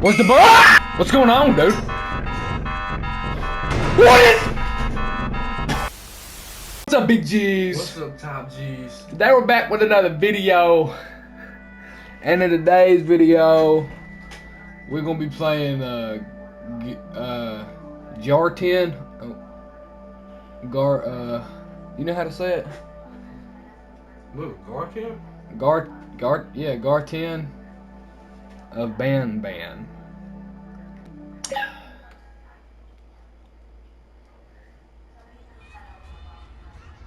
What's the What's going on, dude? What's up, big G's? What's up, top G's? Today we're back with another video. And in today's video, we're gonna be playing Garten. You know how to say it? What, Garten? Garten of BanBan.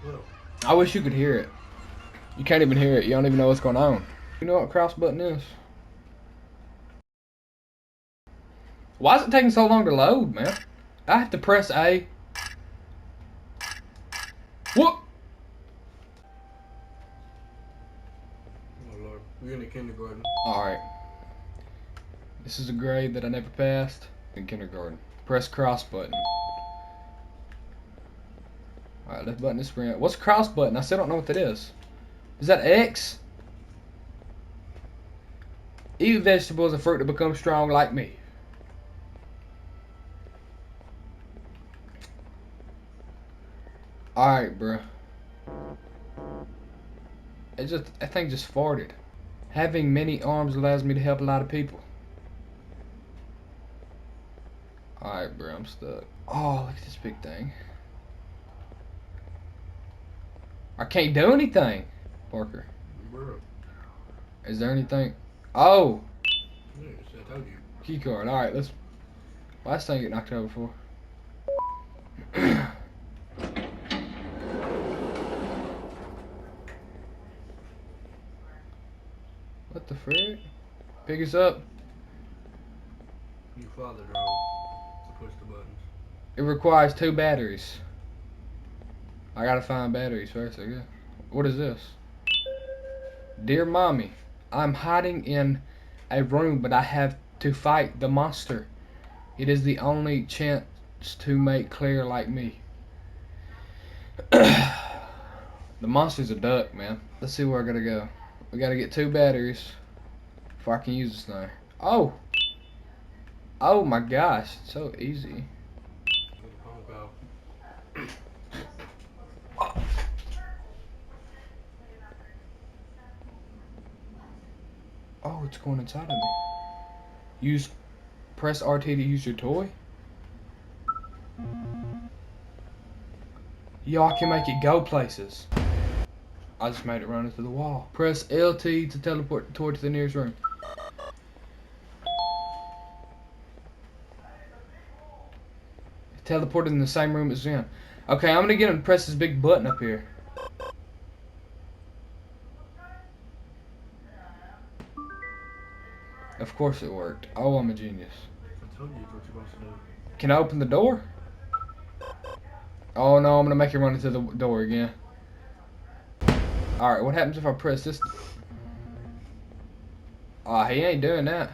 Well, I wish you could hear it. You can't even hear it. You don't even know what's going on. You know what cross button is? Why is it taking so long to load, man? I have to press A. What? oh Lord, we're in the kindergarten. Alright. This is a grade that I never passed in kindergarten. Press cross button. Alright, left button is sprint. What's cross button? I still don't know what that is. Is that X? Eat vegetables and fruit to become strong like me. Alright, bro. That thing just farted. Having many arms allows me to help a lot of people. Alright, bro, I'm stuck. Oh, look at this big thing. I can't do anything, Parker. Bro. Is there anything? Oh! Yeah, I told you. Key card. Alright, let's... Last thing get knocked over for. What the frick? Pick us up. You father drove to push the buttons. It requires 2 batteries. I gotta find batteries first, I guess. What is this? Dear Mommy, I'm hiding in a room, but I have to fight the monster. It is the only chance to make Claire like me. The monster's a duck, man. Let's see where I gotta go. We gotta get 2 batteries before I can use this thing. Oh! Oh my gosh, it's so easy. Oh, it's going inside of me. Press RT to use your toy? Yo, I can make it go places. I just made it run into the wall. Press LT to teleport the toy to the nearest room. Teleported in the same room as Zen. Okay, I'm gonna get him to press this big button up here. Of course it worked. Oh, I'm a genius. I told you what you're supposed to do. Can I open the door? Oh no, I'm gonna make him run into the door again. Alright, what happens if I press this? Aw, he ain't doing that.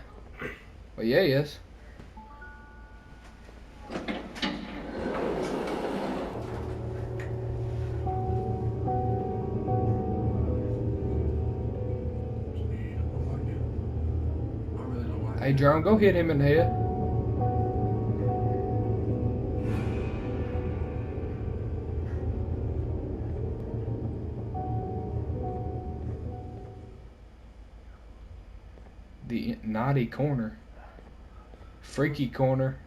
Well, yeah, he is. Hey, Jerome, go hit him in the head. The naughty corner. Freaky corner.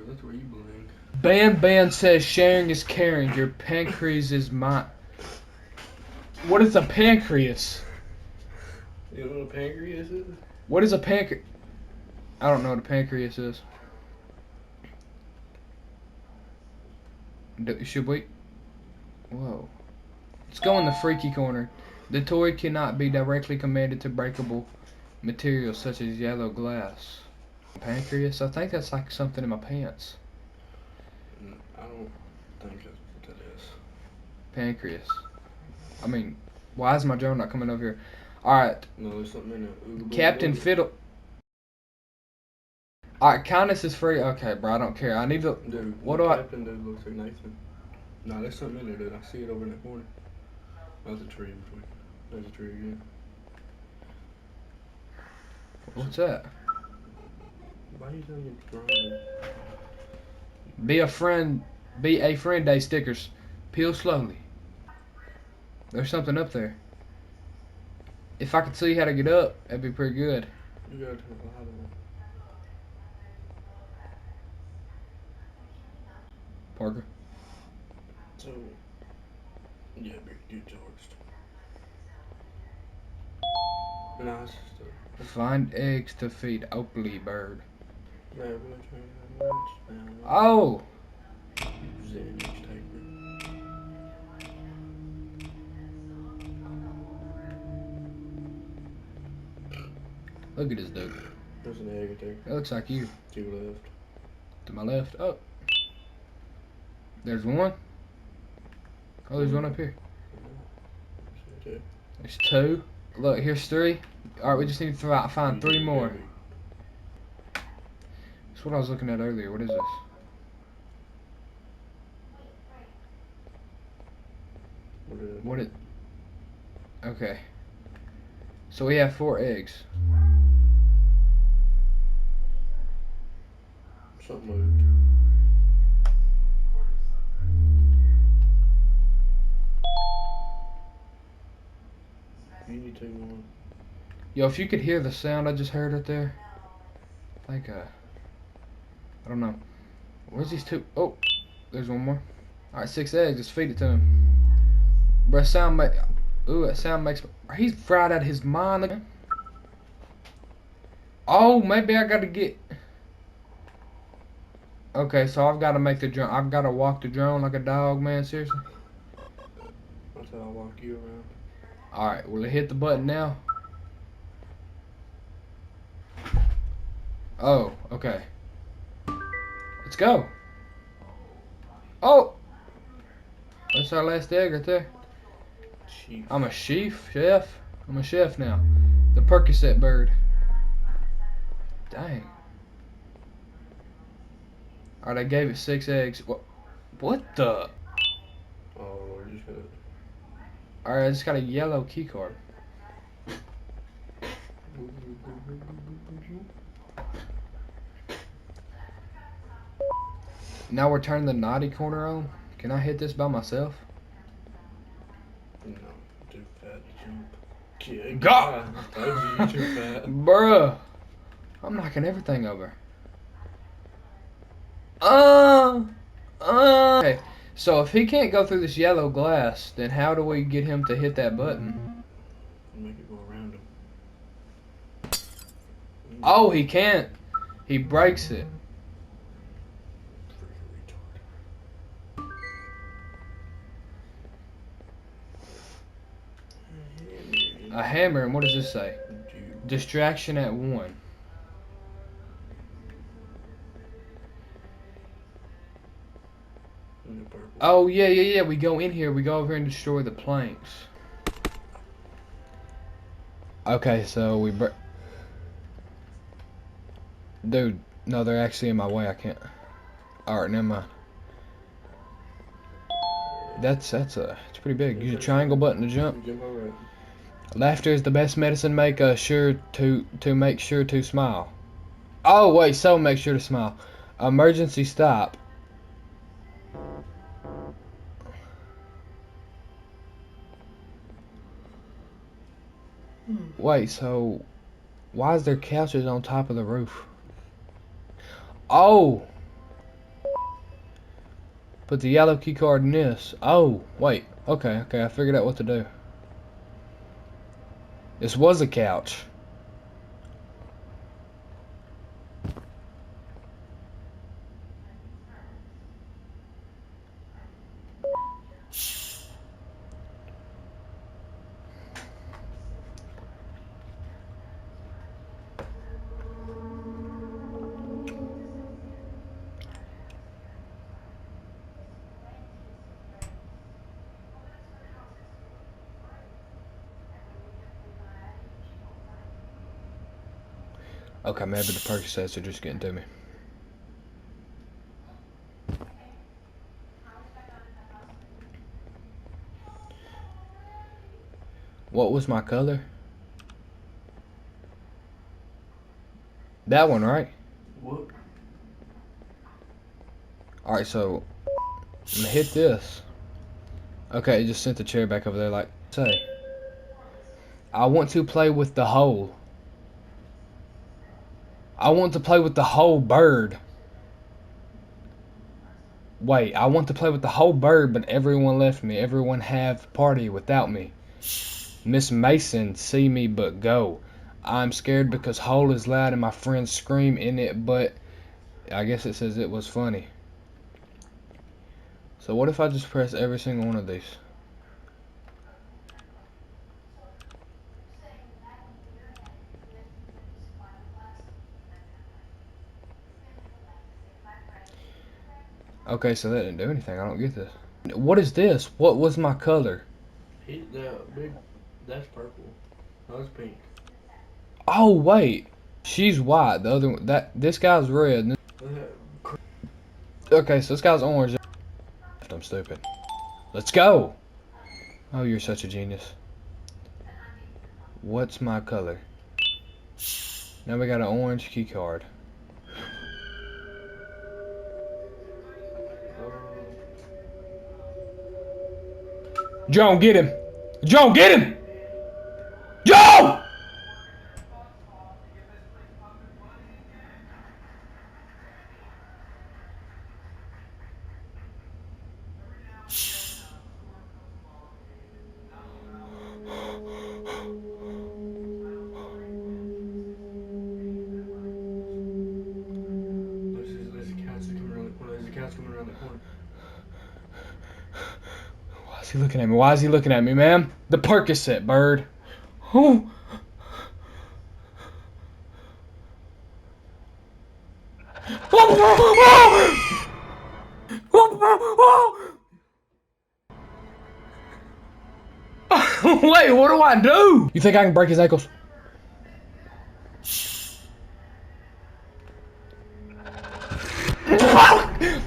That's where you belong. BanBan says sharing is caring. Your pancreas is mine. What is a pancreas? You know what a pancreas is? What is a pancreas? I don't know what a pancreas is. Should we? Whoa. Let's go in the freaky corner. The toy cannot be directly commanded to breakable materials such as yellow glass. Pancreas? I think that's like something in my pants. I don't think that's what that is. Pancreas. I mean, why is my drone not coming over here? Alright. No, there's something in it. Captain Fiddle. Alright, kindness is free. Okay, bro, I don't care. I need to. Dude, what do I. Captain dude looks like Nathan. Nah, there's something in there, dude. I see it over in that corner. There's a tree in between. There's a tree again. What's that? Why you telling me to grind them? Be a friend. Be a friend day stickers. Peel slowly. There's something up there. If I could see how to get up, that'd be pretty good. You gotta turn the light on. Parker. So, yeah, get charged. No, it's just a... Find eggs to feed Oakley bird. Yeah, we're gonna turn the lights down. Oh! Zenich taker. Look at this dude. There's an egg there. That looks like you. To your left. To my left. Oh. There's one. Oh, there's one up here. Yeah. There's two. Look, here's three. Alright, we just need to find three more. That's what I was looking at earlier. What is this? What it? Okay. So we have 4 eggs. Something moved. You need 2 more. Yo, if you could hear the sound I just heard right there. Like I don't know. Where's these 2? Oh, there's one more. Alright, 6 eggs. Let's feed it to him. Bro, ooh, that sound makes... He's fried out of his mind. Look. Oh, maybe I gotta get... Okay, so I've got to make the drone. I've got to walk the drone like a dog, man. Seriously. That's how I walk you around. Alright, will it hit the button now? Oh, okay. Let's go. Oh! That's our last egg right there. Chief. I'm a chef. I'm a chef now. The Percocet bird. Dang. Alright, I gave it 6 eggs. What the? Oh, Lord, you should. Alright, I just got a yellow key card. Now we're turning the naughty corner on. Can I hit this by myself? No, too fat to jump. Kid, God! I told you you're too fat. Bruh. I'm knocking everything over. Okay, so if he can't go through this yellow glass, then how do we get him to hit that button? Make it go around him. Oh, he can't. He breaks it. Freaking retard. A hammer, and what does this say? Distraction at 1. Oh, yeah. We go in here. We go over here and destroy the planks. Okay, so we Dude, no, they're actually in my way. I can't. Alright, never mind. It's pretty big. Use a triangle button to jump. Laughter is the best medicine. Make sure to make sure to smile. Oh wait, so make sure to smile. Emergency stop. Wait, so why is there couches on top of the roof? Oh! Put the yellow key card in this. Oh, wait. Okay, I figured out what to do. This was a couch. Okay, maybe the Percocets are just getting to me. What was my color? That one, right? What? Alright, so I'm gonna hit this. Okay, it just sent the chair back over there like say. I want to play with the whole. I want to play with the whole bird. Wait, I want to play with the whole bird, but everyone left me. Everyone have party without me. Miss Mason see me but go. I'm scared because hole is loud and my friends scream in it, but I guess it says it was funny. So what if I just press every single one of these? Okay, so that didn't do anything. I don't get this. What is this? What was my color? That's purple. No, that's pink. Oh wait, she's white. The other one, this guy's red. Okay, so this guy's orange. I'm stupid. Let's go. Oh, you're such a genius. What's my color? Now we got an orange key card. Joan, get him! Joan, get him! Joan! There's a cat coming around the corner. There's a cat coming around the corner. Why is he looking at me? Why is he looking at me, ma'am? The Percocet, bird. Oh. Wait, what do I do? You think I can break his ankles?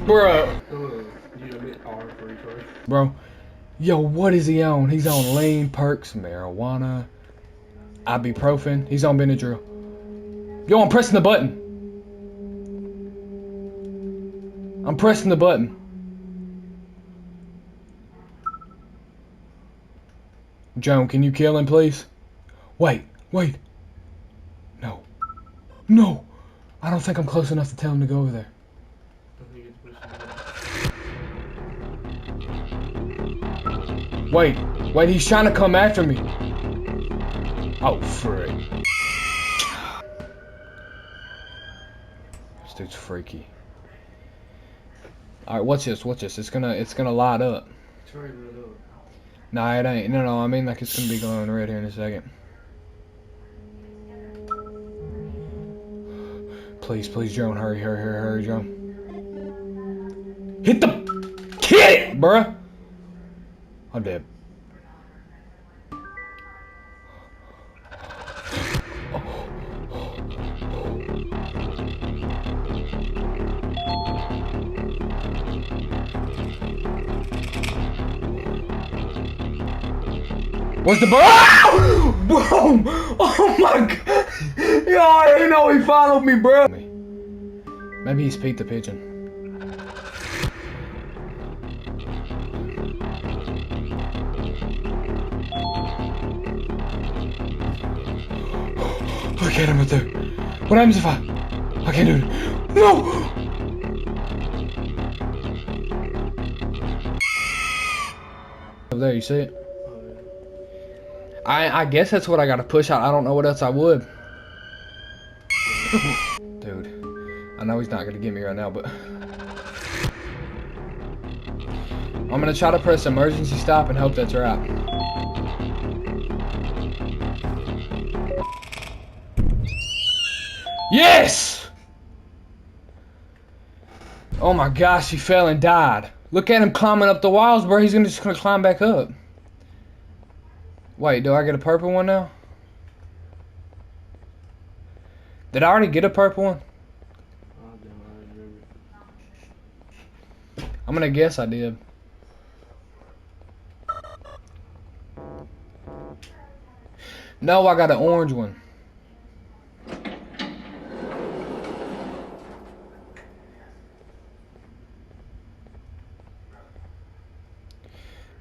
Bro. You admit R for retard. Bro. Yo, what is he on? He's on lean, perks, marijuana, ibuprofen. He's on Benadryl. Yo, I'm pressing the button. I'm pressing the button. Joan, can you kill him, please? Wait. No. No. I don't think I'm close enough to tell him to go over there. Wait, he's trying to come after me. Oh, frick. This dude's freaky. Alright, watch this. It's gonna light up. It's already lit up. Nah, it ain't. No, I mean like it's gonna be glowing red here in a second. Please, Joan, hurry, Joan. Hit it, bruh! I'm dead. What's the Bro! Oh my god! Yo, I didn't know he followed me, bro. Maybe he's Pete the Pigeon. Look at him right there. What happens if I can't do it? No! Over there, you see it? I guess that's what I gotta push out. I don't know what else I would. Dude, I know he's not gonna get me right now, but I'm gonna try to press emergency stop and hope that's right. Yes! Oh my gosh, he fell and died. Look at him climbing up the walls, bro. He's just gonna climb back up. Wait, do I get a purple one now? Did I already get a purple one? I'm gonna guess I did. No, I got an orange one.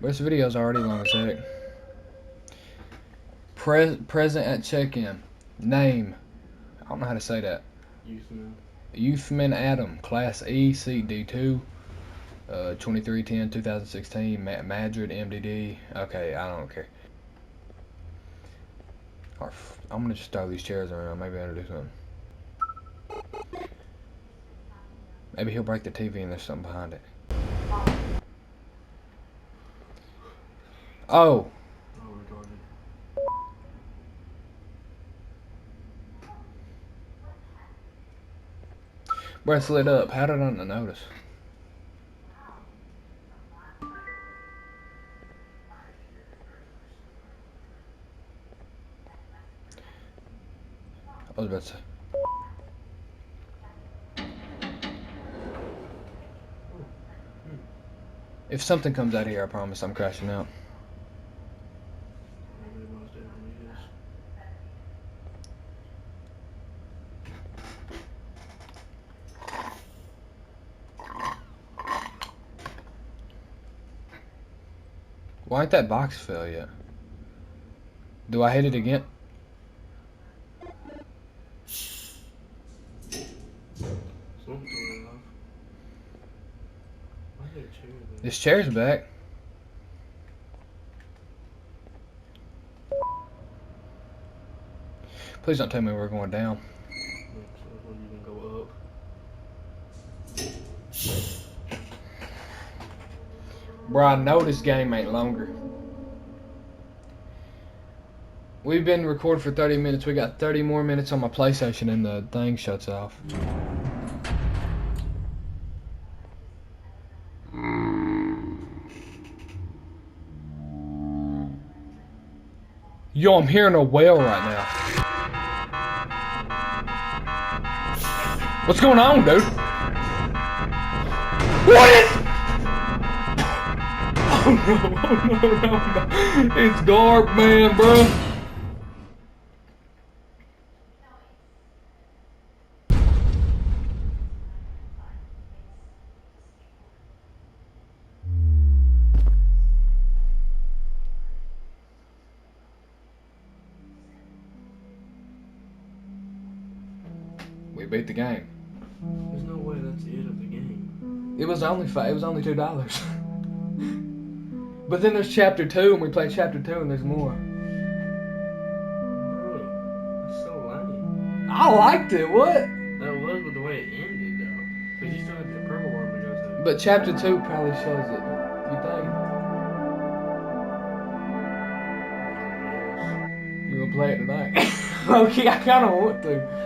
This video's already long as heck. Present at check-in. Name. I don't know how to say that. Youthman Adam. Class E, Seat D2. 2310-2016. Madrid MDD. Okay, I don't care. I'm gonna just throw these chairs around. Maybe I'll do something. Maybe he'll break the TV and there's something behind it. Oh! Bro, it's lit up. How did I not notice? I was about to say. If something comes out of here, I promise I'm crashing out. Why ain't that box filled yet? Do I hit it again? This chair's back. Please don't tell me we're going down. Bro, I know this game ain't longer. We've been recording for 30 minutes. We got 30 more minutes on my PlayStation and the thing shuts off. Yo, I'm hearing a whale right now. What's going on, dude? What is... Oh no. It's BanBan, bro. We beat the game. There's no way that's the end of the game. It was only $2. But then there's chapter 2, and we play chapter 2, and there's more. Bro, that's so lame. I liked it. What? That was with the way it ended, though. Because you still had the purple one to go through. But chapter 2 probably shows it. You think? You gonna play it tonight? Okay, I kind of want to.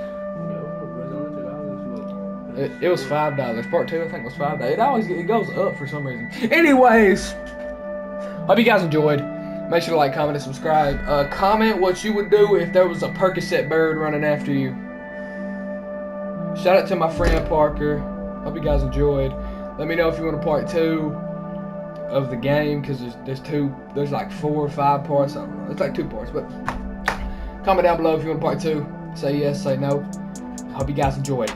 It was $5. Part 2, I think, was $5. It goes up for some reason. Anyways, hope you guys enjoyed. Make sure to like, comment, and subscribe. Comment what you would do if there was a Percocet bird running after you. Shout out to my friend Parker. Hope you guys enjoyed. Let me know if you want a part 2 of the game, because there's like 4 or 5 parts. I don't know. It's like 2 parts, but comment down below if you want a part 2. Say yes, say no. Hope you guys enjoyed.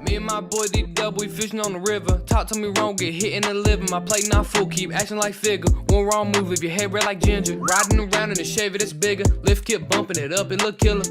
Me and my boy D-Dub, we fishing on the river. Talk to me wrong, get hit in the liver. My plate not full, keep acting like figure. One wrong move, leave your head red like ginger. Riding around in a Chevy that's bigger. Lift, keep bumping it up, it look killer.